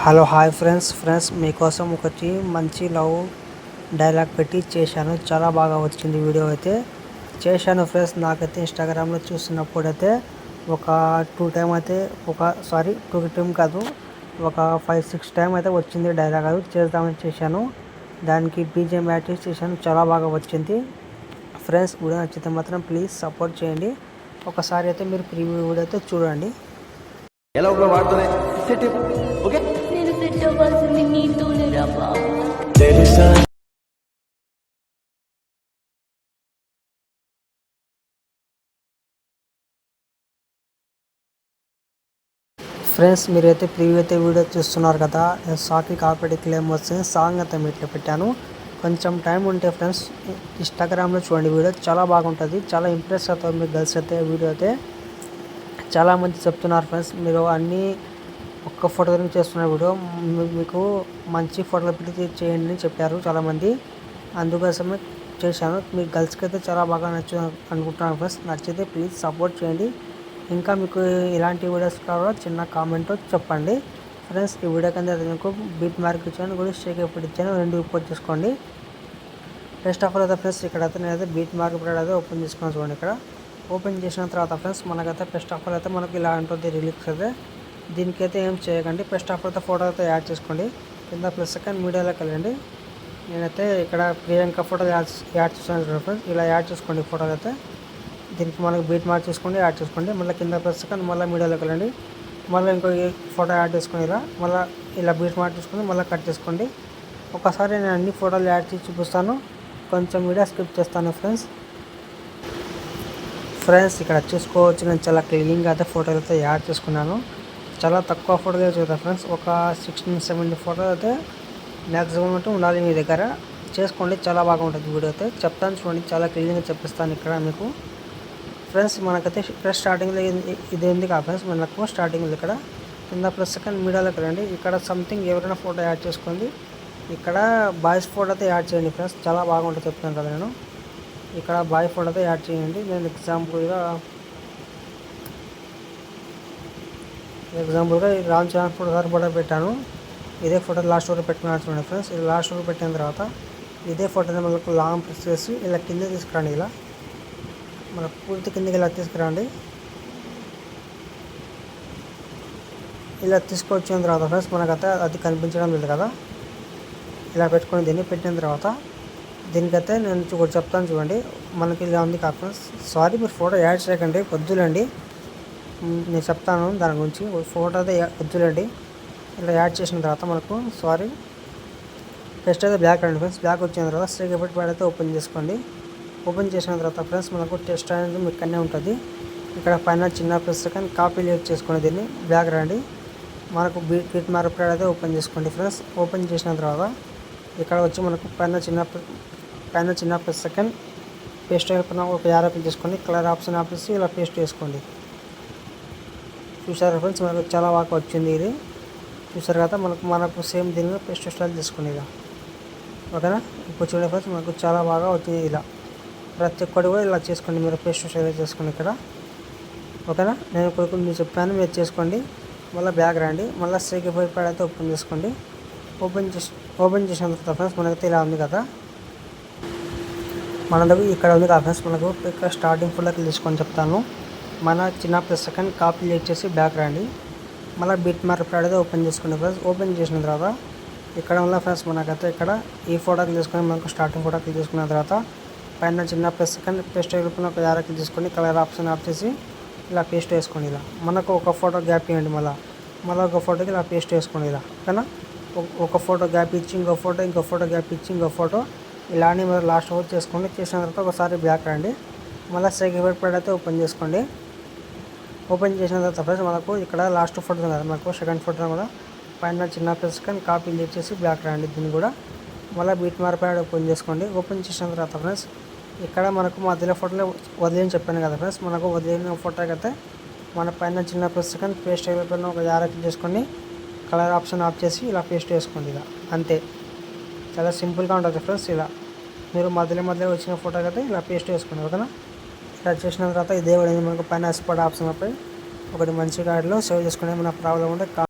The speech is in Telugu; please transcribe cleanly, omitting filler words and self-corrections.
హలో హాయ్ ఫ్రెండ్స్ మీకోసం ఒకటి మంచి లవ్ డైలాగ్ పెట్టి చేశాను. చాలా బాగా వచ్చింది వీడియో అయితే చేశాను ఫ్రెండ్స్. నాకైతే ఇన్స్టాగ్రామ్లో చూస్తున్నప్పుడైతే ఒక 2 టైం అయితే టూ టైం కాదు, ఒక 5-6 టైం అయితే వచ్చింది డైలాగ్. అది చేద్దామని చేశాను, దానికి బీజిఎం యాడ్ చేసి చేశాను. చాలా బాగా వచ్చింది ఫ్రెండ్స్. వీడియో నచ్చితే మాత్రం ప్లీజ్ సపోర్ట్ చేయండి. ఒకసారి అయితే మీరు ప్రీవ్యూ వీడియో అయితే చూడండి. ఎలా వాడుతూనే ఓకే నేను సెట్ అవ్వాల్సింది నీతోనే రా బాబు. ఫ్రెండ్స్ మీరైతే ప్రీవ్యూ అయితే వీడియో చూస్తున్నారు కదా, సాకి కాపీ క్లెయిమ్ వస్తుంది సాంగ్ అయితే మీట్లో పెట్టాను. కొంచెం టైం ఉంటే ఫ్రెండ్స్ ఇన్స్టాగ్రామ్లో చూడండి, వీడియో చాలా బాగుంటుంది. చాలా ఇంప్రెస్ అవుతుంది మీరు గర్ల్స్ అయితే. వీడియో అయితే చాలామంది చెప్తున్నారు ఫ్రెండ్స్, మీరు అన్నీ ఒక్క ఫోటో గురించి చేస్తున్న వీడియో మీకు మంచి ఫోటోలు పెట్టి చేయండి అని చెప్పారు చాలామంది. అందుకోసమే చేశాను. మీ గర్ల్స్కి అయితే చాలా బాగా అనుకుంటున్నాను ఫ్రెండ్స్. నచ్చితే ప్లీజ్ సపోర్ట్ చేయండి. ఇంకా మీకు ఇలాంటి వీడియోస్ కావాలో చిన్న కామెంట్ చెప్పండి ఫ్రెండ్స్. ఈ వీడియో కింద మీకు బీట్ మార్క్ ఇచ్చాను, కూడా షేక్ ఎప్పుడు ఇచ్చాను, రెండు రిపోర్ట్ చేసుకోండి. ఫస్ట్ ఆఫ్ ఆల్ అయితే ఫ్రెండ్స్ ఇక్కడైతే నేనైతే బీట్ మార్క్ ప్రోడక్ట్ అయితే ఓపెన్ చేసుకున్నాను. చూడండి, ఇక్కడ ఓపెన్ చేసిన తర్వాత ఫ్రెండ్స్ మనకైతే ఫస్ట్ ఆఫ్ ఆల్ అయితే మనకి ఇలా ఉంటుంది రిలీక్స్ అయితే. దీనికైతే ఏం చేయకండి, ఫస్ట్ ఆఫ్ ఆల్ అయితే ఫోటో అయితే యాడ్ చేసుకోండి. కింద ప్లస్ సెకండ్ మీడియాలోకి వెళ్ళండి. నేనైతే ఇక్కడ ప్రియాంక ఫోటో యాడ్ చేస్తాను ఫ్రెండ్స్. ఇలా యాడ్ చేసుకోండి ఫోటోలు అయితే. దీనికి మనకు బీట్ మార్క్ చేసుకోండి, యాడ్ చేసుకోండి. మళ్ళీ కింద ప్లస్ సెకండ్ మళ్ళీ మీడియాలోకి వెళ్ళండి. మళ్ళీ ఇంకో ఫోటో యాడ్ చేసుకొని ఇలా బీట్ మార్క్ చేసుకొని మళ్ళీ కట్ చేసుకోండి. ఒకసారి నేను అన్ని ఫోటోలు యాడ్ చేసి చూపిస్తాను, కొంచెం వీడియో స్కిప్ చేస్తాను ఫ్రెండ్స్ ఇక్కడ చూసుకోవచ్చు. నేను చాలా క్లీన్గా అయితే ఫోటోలు అయితే యాడ్ చేసుకున్నాను. చాలా తక్కువ ఫోటోలు చూద్దాం ఫ్రెండ్స్, ఒక 16-17 ఫోటోలు అయితే మ్యాక్సిమం అయితే ఉండాలి మీ దగ్గర. చేసుకోండి, చాలా బాగా ఉంటుంది వీడియో అయితే. చెప్తాను చూడండి, చాలా క్లీన్గా చెప్పిస్తాను ఇక్కడ మీకు ఫ్రెండ్స్. మనకైతే ఇక్కడ స్టార్టింగ్లో ఇది ఉంది కదా ఫ్రెండ్స్, మనకు స్టార్టింగ్లో ఇక్కడ కింద ప్లస్ సెకండ్ మీడియాలోకి రండి. ఇక్కడ సంథింగ్ ఎవరైనా ఫోటో యాడ్ చేసుకోండి. ఇక్కడ బాయ్స్ ఫోటో అయితే యాడ్ చేయండి ఫ్రెండ్స్, చాలా బాగుంటుంది చెప్తాను కదా నేను. ఇక్కడ బాయ్ ఫోటో అయితే యాడ్ చేయండి. నేను ఎగ్జాంపుల్గా రామ్ చరణ్ ఫోటో పెట్టాను. ఇదే ఫోటో లాస్ట్ ఫోటో పెట్టుకున్నాను చూడండి ఫ్రెండ్స్. ఇది లాస్ట్ ఫోటో పెట్టిన తర్వాత ఇదే ఫోటోని మనకు లాంగ్ ప్రెస్ చేసి ఇలా కింద తీసుకురండి. ఇలా మన పూర్తి కిందకి ఇలా తీసుకురండి. ఇలా తీసుకొచ్చిన తర్వాత ఫ్రెండ్స్ మనకైతే అది కనిపించడం లేదు కదా, ఇలా పెట్టుకొని దీన్ని పెట్టిన తర్వాత దీనికైతే నేను చెప్తాను చూడండి. మనకి ఇలా ఉంది కదా ఫ్రెండ్స్. సారీ, మీరు ఫోటో యాడ్ చేయకండి, వద్దులండి. నేను చెప్తాను దాని గురించి. ఫోటో అయితే వద్దులండి. ఇలా యాడ్ చేసిన తర్వాత మనకు ఫస్ట్ అయితే బ్యాక్ రండి ఫ్రెండ్స్. బ్యాక్ వచ్చిన తర్వాత స్ట్రైక్ ఎఫెక్ట్ ప్యాడ్ అయితే ఓపెన్ చేసుకోండి. ఓపెన్ చేసిన తర్వాత ఫ్రెండ్స్ మనకు టెస్ట్ అనేది మీకు అన్నీ ఉంటుంది. ఇక్కడ పైన చిన్న ప్లస్ సెకండ్ కాపీ లీట్ చేసుకోండి. దీన్ని బ్యాక్ రండి. మనకు బీట్ మార్క్ ప్యాడ్ అయితే ఓపెన్ చేసుకోండి ఫ్రెండ్స్. ఓపెన్ చేసిన తర్వాత ఇక్కడ వచ్చి మనకు పైన చిన్న ప్లస్ సెకండ్ పేస్ట్ అయిపోయిన ఒక యాప్ చేసుకోండి. కలర్ ఆప్షన్ ఆపేసి ఇలా పేస్ట్ చేసుకోండి. చూసారా ఫ్రెండ్స్, మనకు చాలా బాగా వచ్చింది ఇది. చూసారు కదా, మనకు సేమ్ దీనిలో పేస్ట్ స్టైల్ చేసుకోండి ఇక. ఓకేనా, ఇప్పుడు చూడండి ఫ్రెండ్స్, మనకు చాలా బాగా వచ్చింది. ఇలా ప్రతి ఒక్కటి కూడా ఇలా చేసుకోండి, మీరు పేస్ట్ స్టైల్ చేసుకోండి ఇక్కడ. ఓకేనా, నేను ఇప్పుడు మీరు చెప్పాను, మీరు చేసుకోండి. మళ్ళీ బ్యాక్ రండి. మళ్ళీ స్ట్రైక్ ప్యాడ్ అయితే ఓపెన్ చేసుకోండి. ఓపెన్ చేసిన తర్వాత ఫ్రెండ్స్ మనకైతే ఇలా ఉంది కదా, మన దగ్గర ఇక్కడ ఉంది కదా ఫ్రెండ్స్. మనకు ఇక్కడ స్టార్టింగ్ ఫుల్లోకి తీసుకొని చెప్తాను. మన చిన్న ప్లస్ సెకండ్ కాపీ లీట్ చేసి బ్యాక్ రండి. మళ్ళీ బీట్ మార్క్ ప్యాడ్ అయితే ఓపెన్ చేసుకోండి ఫ్రెండ్స్. ఓపెన్ చేసిన తర్వాత ఇక్కడ ఉన్న ఫ్రెండ్స్ మనకైతే ఇక్కడ ఈ ఫోటోకి తీసుకొని మనకు స్టార్టింగ్ ఫోటోకి తీసుకున్న తర్వాత పైన చిన్న ప్లస్ సెకండ్ పేస్ట్ అయిపోయిన ఒక యారకి తీసుకొని కలర్ ఆప్షన్ ఆఫ్ చేసి ఇలా పేస్ట్ వేసుకోండి. ఇలా మనకు ఒక ఫోటో గ్యాప్ ఇవ్వండి. మళ్ళీ ఒక ఫోటోకి ఇలా పేస్ట్ వేసుకోండి. ఇలా ఓకేనా, ఒక ఫోటో గ్యాప్ ఇచ్చి ఇంకో ఫోటో గ్యాప్ ఇచ్చి ఇంకో ఫోటో ఇలానే మీరు లాస్ట్ అవుట్ చేసుకోండి. చేసిన తర్వాత ఒకసారి బ్యాక్ రండి. మళ్ళీ స్ట్రైక్ ఎఫెక్ట్ ప్యాడ్ అయితే ఓపెన్ చేసుకోండి. ఓపెన్ చేసిన తర్వాత ఫ్రెండ్స్ మనకు ఇక్కడ లాస్ట్ ఫోటో కదా, మనకు సెకండ్ ఫోటో కూడా పైన చిన్న ప్లస్ కానీ కాపీ లీట్ చేసి బ్యాక్ రండి. దీన్ని కూడా మళ్ళీ బీట్ మార్క్ ప్యాడ్ ఓపెన్ చేసుకోండి. ఓపెన్ చేసిన తర్వాత ఫ్రెండ్స్ ఇక్కడ మనకు మధ్యలో ఫోటోలో వదిలేని చెప్పాను కదా ఫ్రెండ్స్. మనకు వదిలేని ఫోటోకి అయితే మన పైన చిన్న ప్లస్ కానీ పేస్ట్ అయిపోయిన ఒక యారకి చేసుకొని కలర్ ఆప్షన్ ఆఫ్ చేసి ఇలా పేస్ట్ వేసుకోండి. ఇలా అంతే, చాలా సింపుల్గా ఉంటుంది ఫ్రెండ్స్. ఇలా మీరు మధ్యలో వచ్చిన ఫోటోకి అయితే ఇలా పేస్ట్ వేసుకోండి. ఓకేనా, ఇలా చేసిన తర్వాత ఇదే మనకు పైన ఎక్స్పోర్ట్ ఆప్షన్ పై ఒకటి మంచి కార్డులో సేవ్ చేసుకునే మన ప్రాబ్లం ఉంటే